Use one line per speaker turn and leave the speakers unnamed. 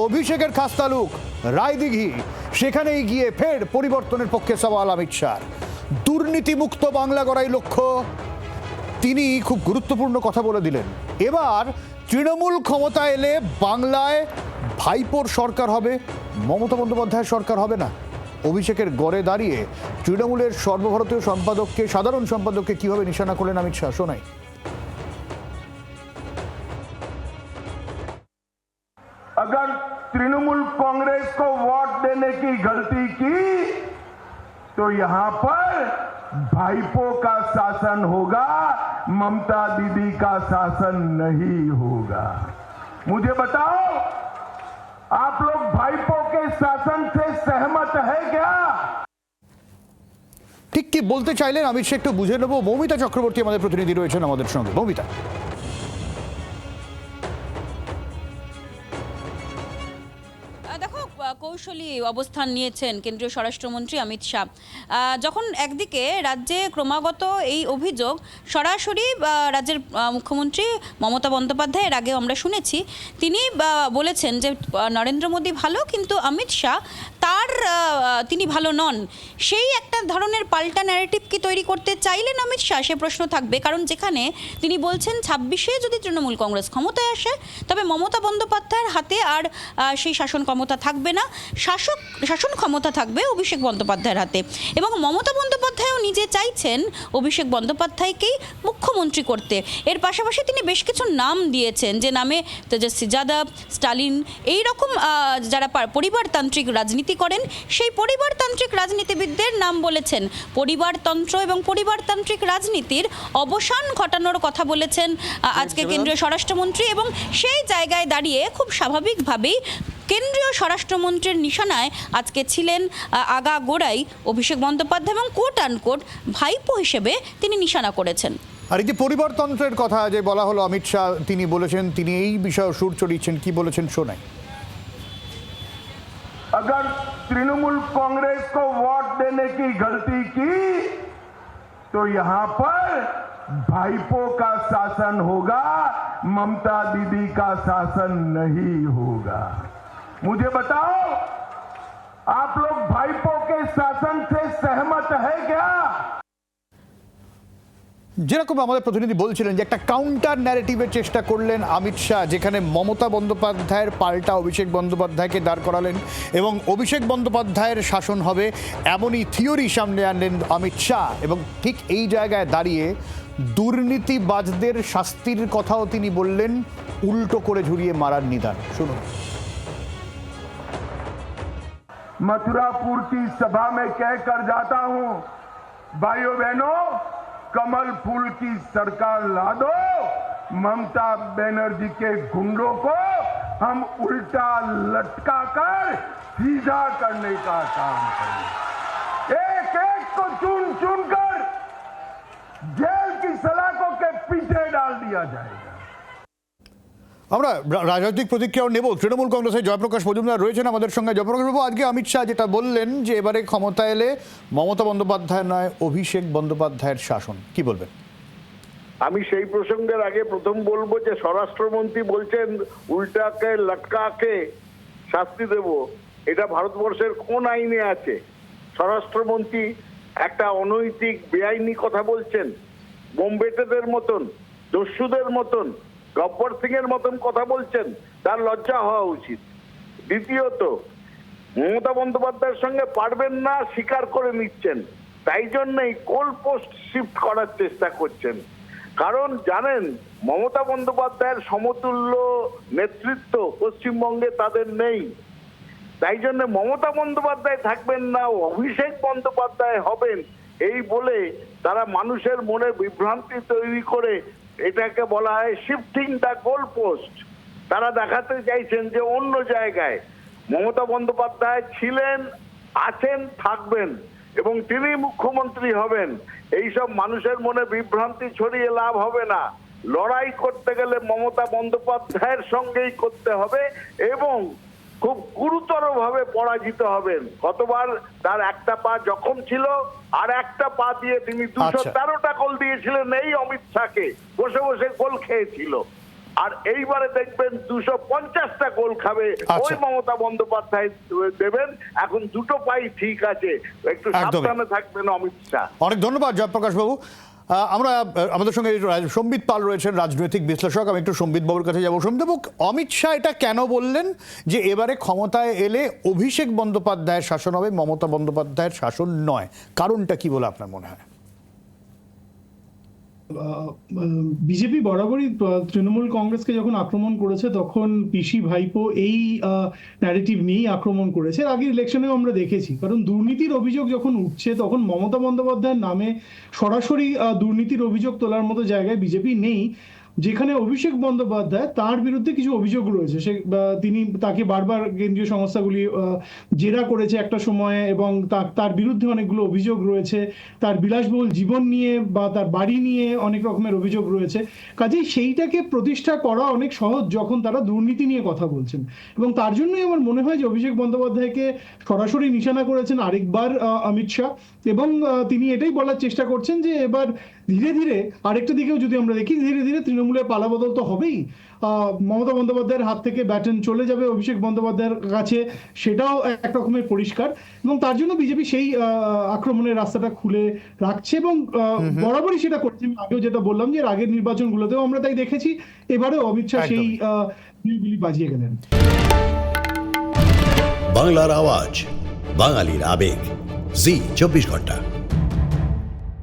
অভিষেকের খাস্তালুক রায়দিঘি, সেখানেই গিয়ে ফের পরিবর্তনের পক্ষে সওয়াল অমিত শাহ। দুর্নীতিমুক্ত বাংলা গড়াই লক্ষ্য, তিনি খুব গুরুত্বপূর্ণ কথা বলে দিলেন। এবার তৃণমূল ক্ষমতা এলে বাংলায় ভাইপোর সরকার হবে, মমতা বন্দ্যোপাধ্যায়ের সরকার হবে না। অভিষেকের গড়ে দাঁড়িয়ে তৃণমূলের সর্বভারতীয় সম্পাদককে, সাধারণ সম্পাদককে কিভাবে নিশানা করলেন অমিত শাহ, শোনাই।
अगर तृणमूल कांग्रेस को वोट देने की गलती की तो यहां पर भाईपो का शासन होगा, ममता दीदी का शासन नहीं होगा। मुझे बताओ, आप लोग भाईपो के शासन से सहमत है क्या?
ঠিক কি বলতে চাইলেন অমিত শাহ একটু বুঝে নেব। মৌমিতা চক্রবর্তী আমাদের প্রতিনিধি রয়েছেন আমাদের সঙ্গে। মৌমিতা,
কৌশলী অবস্থান নিয়েছেন কেন্দ্রীয় স্বরাষ্ট্রমন্ত্রী অমিত শাহ। যখন একদিকে রাজ্যে ক্রমাগত এই অভিযোগ সরাসরি রাজ্যের মুখ্যমন্ত্রী মমতা বন্দ্যোপাধ্যায়, এর আগে আমরা শুনেছি তিনি বলেছেন যে নরেন্দ্র মোদী ভালো কিন্তু অমিত শাহ তিনি ভালো নন, সেই একটা ধরনের পাল্টা ন্যারেটিভ কি তৈরি করতে চাইলেন অমিত শাহ? সে প্রশ্ন থাকবে, কারণ যেখানে তিনি বলছেন 26-এ যদি তৃণমূল কংগ্রেস ক্ষমতায় আসে তবে মমতা বন্দ্যোপাধ্যায়ের হাতে আর সেই শাসন ক্ষমতা থাকবে না, শাসন ক্ষমতা থাকবে অভিষেক বন্দ্যোপাধ্যায়ের হাতে। এবং মমতা বন্দ্যোপাধ্যায়ও নিজে চাইছেন অভিষেক বন্দ্যোপাধ্যায়কেই মুখ্যমন্ত্রী করতে। এর পাশাপাশি তিনি বেশ কিছু নাম দিয়েছেন, যে নামে তেজস্বী যাদব, স্টালিন, এই রকম যারা পরিবারতান্ত্রিক রাজনীতি করেন সেই পরিবারতান্ত্রিক রাজনীতিবিদদের নাম বলেছেন। পরিবারতন্ত্র এবং পরিবারতান্ত্রিক রাজনীতির অবসান ঘটানোর কথা বলেছেন আজকে কেন্দ্রীয় স্বরাষ্ট্রমন্ত্রী। এবং সেই জায়গায় দাঁড়িয়ে খুব স্বাভাবিকভাবেই কেন্দ্রীয় স্বরাষ্ট্রমন্ত্রীর নিশানায় আজকে ছিলেন আগাগোড়াই অভিষেক বন্দ্যোপাধ্যায় এবং কোট আনকোট ভাইপো হিসেবে তিনি নিশানা করেছেন।
আর এই যে পরিবারতন্ত্রের কথা যে বলা হলো অমিত শাহ, তিনি বলেছেন, তিনি এই বিষয়ে সুর চড়িয়েছেন, কি বলেছেন শোনাই।
अगर तृणमूल कांग्रेस को वोट देने की गलती की तो यहां पर भाईपो का शासन होगा, ममता दीदी का शासन नहीं होगा। मुझे बताओ, आप लोग भाईपो के शासन से सहमत है क्या?
যেরকম আমাদের প্রতিনিধি বলছিলেন যে একটা কাউন্টার ন্যারেটিভের চেষ্টা করলেন অমিত শাহ, যেখানে মমতা বন্দ্যোপাধ্যায়ের পাল্টা অভিষেক বন্দ্যোপাধ্যায়কে দাঁড় করালেন এবং অভিষেক বন্দ্যোপাধ্যায়ের শাসন হবে এমনই থিওরি সামনে আনলেন অমিত শাহ। এবং ঠিক এই জায়গায় দাঁড়িয়ে দুর্নীতিবাজদের শাস্তির কথাও তিনি বললেন, উল্টো করে ঝুরিয়ে মারার নিদান। শুনুন।
मथुरापुर की सभा में कहकर जाता हूं, भाइयों बहनों, कमल फूल की सरकार ला दो, ममता बनर्जी के गुंडों को हम उल्टा लटका कर सीधा करने का काम करेंगे। एक एक को चुन चुन कर जेल की सलाखों के पीछे डाल दिया जाएगा।
আমরা রাজনৈতিক প্রতিক্রিয়াও নেব। তৃণমূল কংগ্রেসের জয়প্রকাশ মজুমদার রয়েছেন আমাদের সঙ্গে। জয়প্রকাশ বাবু, আজকে অমিত শাহ যেটা বললেন যে এবারে ক্ষমতা এলে মমতা বন্দ্যোপাধ্যায় নয় অভিষেক বন্দ্যোপাধ্যায়ের শাসন, কি বলবেন?
আমি সেই প্রসঙ্গের আগে প্রথম বলবো যে স্বরাষ্ট্রমন্ত্রী বলছেন উল্টাকে লটকাকে শাস্তি দেব, এটা ভারতবর্ষের কোন আইনে আছে? স্বরাষ্ট্রমন্ত্রী একটা অনৈতিক বেআইনি কথা বলছেন, বোমবেটেদের মতন, দস্যুদের মতন, গব্বর সিং এর মতন কথা বলছেন, তার লজ্জা হওয়া উচিত। দ্বিতীয়ত, মমতা বন্দ্যোপাধ্যায়ের সঙ্গে পারবেন না স্বীকার করে নিচ্ছেন, তাই জন্যই গোল পোস্ট শিফট করার চেষ্টা করছেন। কারণ জানেন মমতা বন্দ্যোপাধ্যায়ের সমতুল্য নেতৃত্ব পশ্চিমবঙ্গে তাদের নেই, তাই জন্য মমতা বন্দ্যোপাধ্যায় থাকবেন না, অভিষেক বন্দ্যোপাধ্যায় হবেন, এই বলে তারা মানুষের মনে বিভ্রান্তি তৈরি করে এটাকে বলা হয় শিফটিং দ্য গোল পোস্ট। তারা দেখাতে চাইছেন যে অন্য জায়গায় মমতা বন্দ্যোপাধ্যায় ছিলেন, আছেন, থাকবেন এবং তিনি মুখ্যমন্ত্রী হবেন। এইসব মানুষের মনে বিভ্রান্তি ছড়িয়ে লাভ হবে না। লড়াই করতে গেলে মমতা বন্দ্যোপাধ্যায়ের সঙ্গেই করতে হবে এবং খুব গুরুতর ভাবে পরাজিত হবেন। গতবার তার একটা পা জখম ছিল, আর একটা পা দিয়ে তিনি 213টা গোল দিয়েছিলেন এই অমিত শাহকে, বসে বসে গোল খেয়েছিল। আর এইবারে দেখবেন 250টা গোল খাবে
আচ্ছা।
ওই মমতা বন্দ্যোপাধ্যায় দেবেন। এখন দুটো পাই ঠিক আছে, একটু
একদমই।
সাবধানে থাকবেন অমিত শাহ।
অনেক ধন্যবাদ জয়প্রকাশ বাবু। আমরা আমাদের সঙ্গে সম্বিত পাল রয়েছেন, রাজনৈতিক বিশ্লেষক। আমি একটু সম্বিত বাবুর কাছে যাবো। সম্বিত বাবু, অমিত শাহ এটা কেন বললেন যে এবারে ক্ষমতায় এলে অভিষেক বন্দ্যোপাধ্যায়ের শাসন হবে, মমতা বন্দ্যোপাধ্যায়ের শাসন নয়? কারণটা কি বলে আপনার মনে হয়?
বিজেপি বরাবরই তৃণমূল কংগ্রেসকে যখন আক্রমণ করেছে তখন পিসি ভাইপো এই ন্যারেটিভ নিয়েই আক্রমণ করেছে। আগের ইলেকশনেও আমরা দেখেছি, কারণ দুর্নীতির অভিযোগ যখন উঠছে তখন মমতা বন্দ্যোপাধ্যায়ের নামে সরাসরি দুর্নীতির অভিযোগ তোলার মতো জায়গায় বিজেপি নেই। যেখানে অভিষেক বন্দ্যোপাধ্যায়, তার বিরুদ্ধে কিছু অভিযোগ রয়েছে, তিনি তাকে বারবার কেন্দ্রীয় সংস্থাগুলি জেরা করেছে একটা সময়ে, এবং তার বিরুদ্ধে অনেকগুলো অভিযোগ রয়েছে। তার বিলাসবহুল জীবন নিয়ে বা তার বাড়ি নিয়ে অনেক রকমের অভিযোগ রয়েছে। কাজেই সেইটাকে প্রতিষ্ঠা করা অনেক সহজ যখন তারা দুর্নীতি নিয়ে কথা বলছেন, এবং তার জন্যই আমার মনে হয় যে অভিষেক বন্দ্যোপাধ্যায়কে সরাসরি নিশানা করেছেন আরেকবার অমিত শাহ, এবং তিনি এটাই বলার চেষ্টা করছেন যে এবার ধীরে ধীরে আরেকটা দিকেও যদি আমরা দেখি, ধীরে ধীরে তৃণমূলের পালাবদল তো হবেই। মমতা বন্দ্যোপাধ্যায়ের হাত থেকে ব্যাটন চলে যাবে অভিষেক বন্দ্যোপাধ্যায়ের কাছে, সেটাও এক রকমের পরিষ্কার। এবং তার জন্য বিজেপি সেই আক্রমণের রাস্তাটা খুলে রাখছে, এবং বরাবরই সেটা করছে। আমি আগেও যেটা বললাম যে এর আগের নির্বাচনগুলোতেও আমরা তাই দেখেছি, এবারেও অমিত শাহ সেই বিলগুলি বাজিয়ে গেলেন।
বাংলার আওয়াজ, বাঙালির আবেগ, জি 24 ঘন্টা।